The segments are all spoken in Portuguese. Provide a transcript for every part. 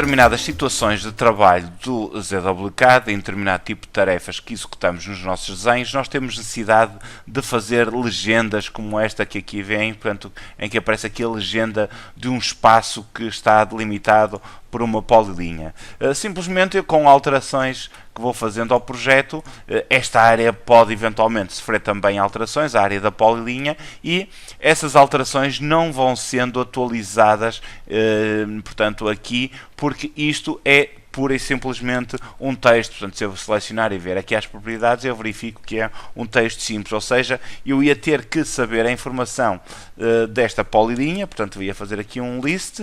determinadas situações de trabalho do ZWCAD, em determinado tipo de tarefas que executamos nos nossos desenhos, nós temos necessidade de fazer legendas como esta que aqui vem, portanto, em que aparece aqui a legenda de um espaço que está delimitado por uma polilinha. Simplesmente eu, com alterações que vou fazendo ao projeto, esta área pode eventualmente sofrer também alterações, a área da polilinha, e essas alterações não vão sendo atualizadas, portanto, aqui, porque isto é pura e simplesmente um texto. Portanto, se eu selecionar e ver aqui as propriedades, eu verifico que é um texto simples, ou seja, eu ia ter que saber a informação desta polilinha, portanto, ia fazer aqui um list,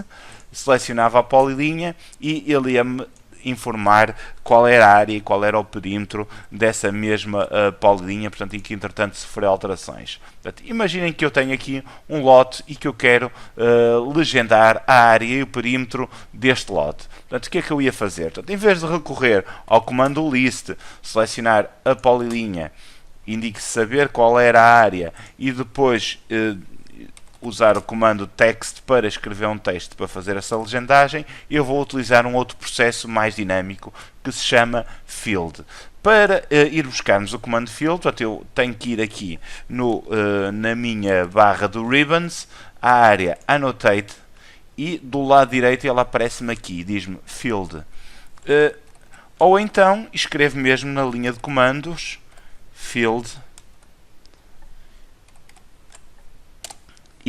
selecionava a polilinha e ele ia-me informar qual era a área e qual era o perímetro dessa mesma polilinha, portanto, e que entretanto sofreu alterações. Portanto, imaginem que eu tenho aqui um lote e que eu quero legendar a área e o perímetro deste lote. Portanto, o que é que eu ia fazer? Portanto, em vez de recorrer ao comando list, selecionar a polilinha, indique saber qual era a área e depois usar o comando text para escrever um texto para fazer essa legendagem, eu vou utilizar um outro processo mais dinâmico que se chama field. Para ir buscarmos o comando field, portanto, eu tenho que ir aqui na minha barra do ribbons, à área annotate, e do lado direito ela aparece-me aqui, diz-me field. Ou então escrevo mesmo na linha de comandos field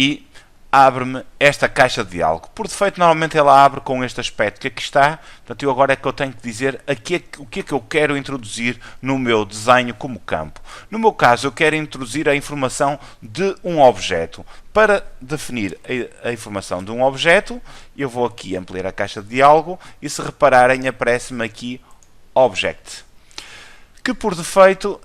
e abre-me esta caixa de diálogo. Por defeito, normalmente ela abre com este aspecto que aqui está. Portanto, eu agora é que eu tenho que dizer o que é que eu quero introduzir no meu desenho como campo. No meu caso, eu quero introduzir a informação de um objeto. Para definir a informação de um objeto, eu vou aqui ampliar a caixa de diálogo e, se repararem, aparece-me aqui Object, que por defeito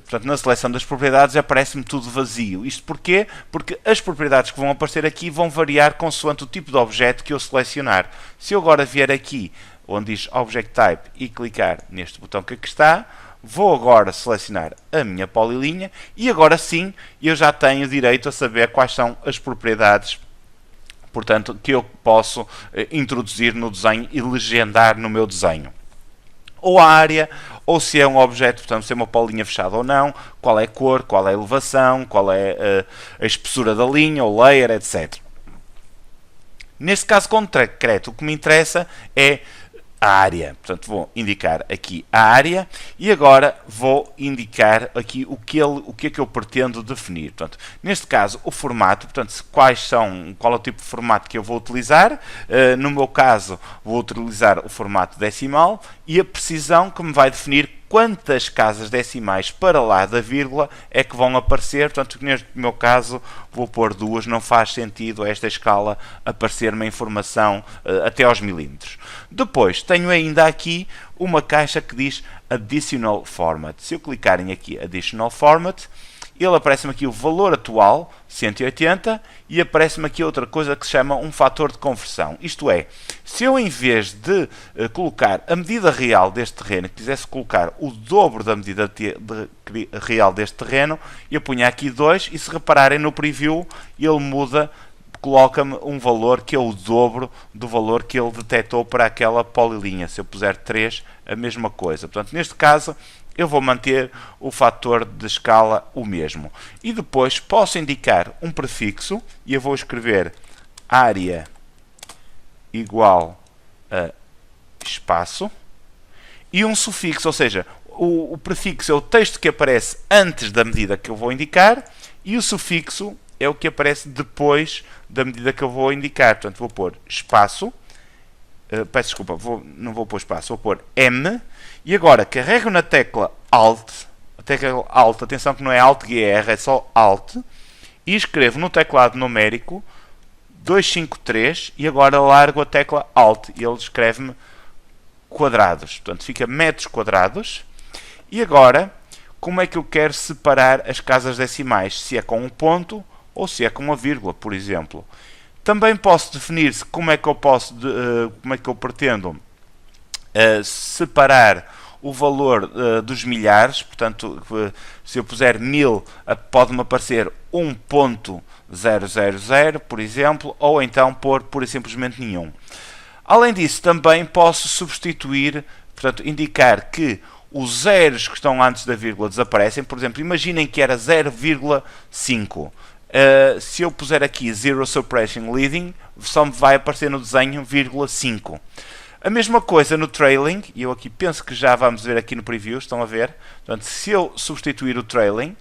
portanto, na seleção das propriedades aparece-me tudo vazio. Isto porquê? Porque as propriedades que vão aparecer aqui vão variar consoante o tipo de objeto que eu selecionar. Se eu agora vier aqui onde diz Object Type e clicar neste botão que aqui está, vou agora selecionar a minha polilinha e agora sim eu já tenho direito a saber quais são as propriedades, portanto, que eu posso introduzir no desenho e legendar no meu desenho. Ou a área, ou se é um objeto, portanto, se é uma polilinha fechada ou não, qual é a cor, qual é a elevação, qual é a espessura da linha, ou layer, etc. Neste caso concreto, o que me interessa é a área. Portanto, vou indicar aqui a área e agora vou indicar aqui o que é que eu pretendo definir. Portanto, neste caso, o formato, portanto, qual é o tipo de formato que eu vou utilizar. No meu caso, vou utilizar o formato decimal e a precisão que me vai definir quantas casas decimais para lá da vírgula é que vão aparecer. Portanto, neste meu caso, vou pôr 2, não faz sentido a esta escala aparecer-me a informação até aos milímetros. Depois, tenho ainda aqui uma caixa que diz Additional Format. Se eu clicarem aqui Additional Format, ele aparece-me aqui o valor atual, 180, e aparece-me aqui outra coisa que se chama um fator de conversão. Isto é, se eu em vez de colocar a medida real deste terreno, quisesse colocar o dobro da medida real deste terreno, eu punha aqui 2 e, se repararem no preview, ele muda, coloca-me um valor que é o dobro do valor que ele detectou para aquela polilinha. Se eu puser 3, a mesma coisa. Portanto, neste caso, eu vou manter o fator de escala o mesmo. E depois posso indicar um prefixo e eu vou escrever área igual a espaço e um sufixo, ou seja, o prefixo é o texto que aparece antes da medida que eu vou indicar e o sufixo é o que aparece depois da medida que eu vou indicar. Portanto, vou pôr espaço, peço desculpa, não vou pôr espaço, vou pôr M, e agora carrego na tecla Alt, atenção que não é Alt-GR, é só Alt, e escrevo no teclado numérico 253, e agora largo a tecla Alt, e ele escreve-me quadrados, portanto fica metros quadrados, e agora, como é que eu quero separar as casas decimais, se é com um ponto ou se é com uma vírgula, por exemplo. Também posso definir como é que eu pretendo separar o valor dos milhares, portanto, se eu puser 1000, pode-me aparecer 1.000, por exemplo, ou então pôr pura e simplesmente nenhum. Além disso, também posso substituir, portanto, indicar que os zeros que estão antes da vírgula desaparecem. Por exemplo, imaginem que era 0,5. Se eu puser aqui Zero Suppression Leading, só me vai aparecer no desenho 0,5. A mesma coisa no trailing, e eu aqui penso que já vamos ver aqui no preview, estão a ver? Portanto, se eu substituir o trailing,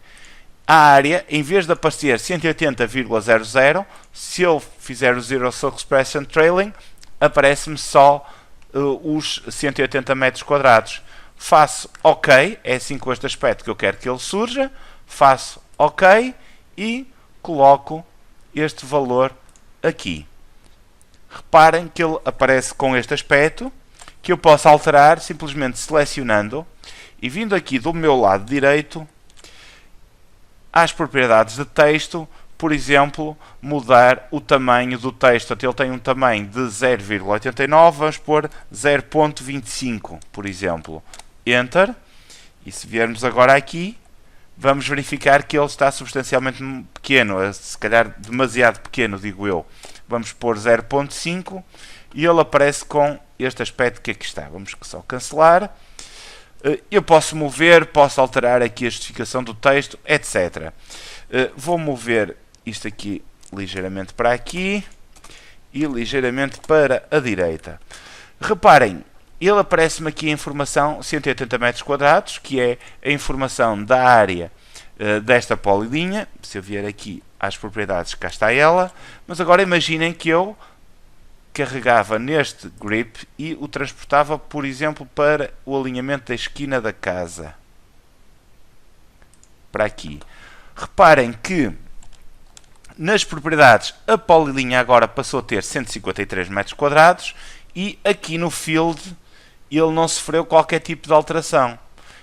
a área, em vez de aparecer 180,00, se eu fizer o Zero Suppression Trailing, aparece-me só os 180 metros quadrados. Faço OK, é assim com este aspecto que eu quero que ele surja, faço OK e coloco este valor aqui. Reparem que ele aparece com este aspecto, que eu posso alterar simplesmente selecionando e vindo aqui do meu lado direito às propriedades de texto, por exemplo, mudar o tamanho do texto. Ele tem um tamanho de 0,89, vamos pôr 0,25, por exemplo. Enter. E se viermos agora aqui, vamos verificar que ele está substancialmente pequeno, se calhar demasiado pequeno, digo eu. Vamos pôr 0.5 e ele aparece com este aspecto que aqui está. Vamos só cancelar. Eu posso mover, posso alterar aqui a justificação do texto, etc. Vou mover isto aqui ligeiramente para aqui e ligeiramente para a direita. Reparem, ele aparece-me aqui a informação 180 metros quadrados, que é a informação da área desta polilinha. Se eu vier aqui às propriedades, cá está ela. Mas agora imaginem que eu carregava neste grip e o transportava, por exemplo, para o alinhamento da esquina da casa. Para aqui. Reparem que nas propriedades a polilinha agora passou a ter 153 metros quadrados e aqui no field ele não sofreu qualquer tipo de alteração.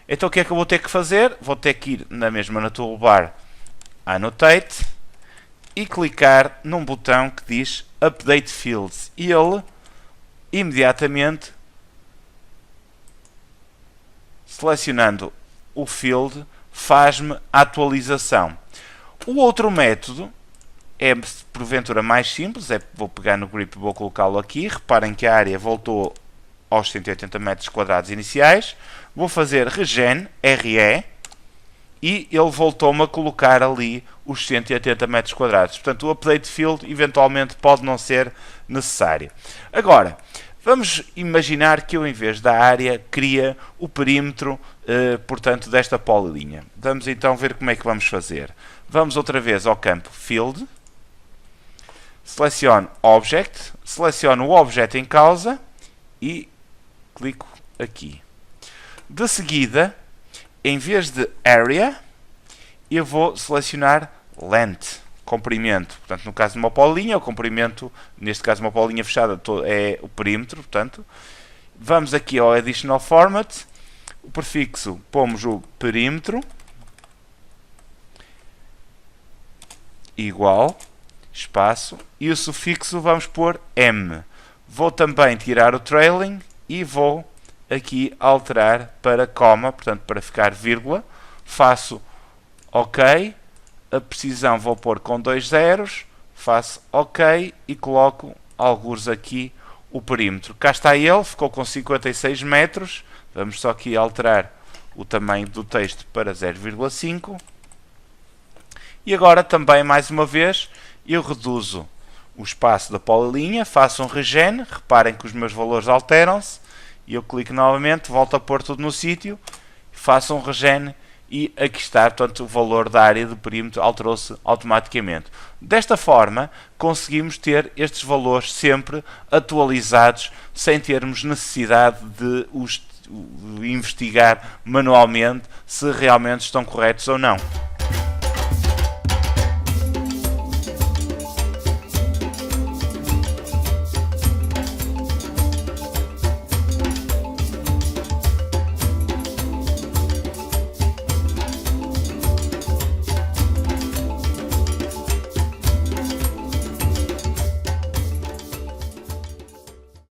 Então o que é que eu vou ter que fazer? Vou ter que ir na mesma na toolbar Annotate e clicar num botão que diz Update Fields. E ele, imediatamente, selecionando o field, faz-me a atualização. O outro método é, porventura, mais simples. Vou pegar no grip e vou colocá-lo aqui. Reparem que a área voltou aos 180 metros quadrados iniciais. Vou fazer Regen, RE, e ele voltou-me a colocar ali os 180 metros quadrados. Portanto, o Update Field eventualmente pode não ser necessário. Agora, vamos imaginar que eu, em vez da área, cria o perímetro, portanto, desta polilinha. Vamos então ver como é que vamos fazer. Vamos outra vez ao campo Field, seleciono Object, seleciono o objeto em causa e clico aqui. De seguida, em vez de Area, eu vou selecionar Length, comprimento. Portanto, no caso de uma polilinha, o comprimento, neste caso uma polilinha fechada, é o perímetro. Portanto, vamos aqui ao Additional Format, o prefixo, pomos o perímetro, igual, espaço, e o sufixo vamos pôr M. Vou também tirar o trailing e vou aqui alterar para coma, portanto para ficar vírgula. Faço OK, a precisão vou pôr com 2 zeros, faço OK e coloco algures aqui o perímetro. Cá está ele, ficou com 56 metros. Vamos só aqui alterar o tamanho do texto para 0,5. E agora também, mais uma vez, eu reduzo o espaço da polilinha, faço um regen, reparem que os meus valores alteram-se, e eu clico novamente, volto a pôr tudo no sítio, faço um regen e aqui está, portanto, o valor da área do perímetro alterou-se automaticamente. Desta forma, conseguimos ter estes valores sempre atualizados, sem termos necessidade de os investigar manualmente se realmente estão corretos ou não.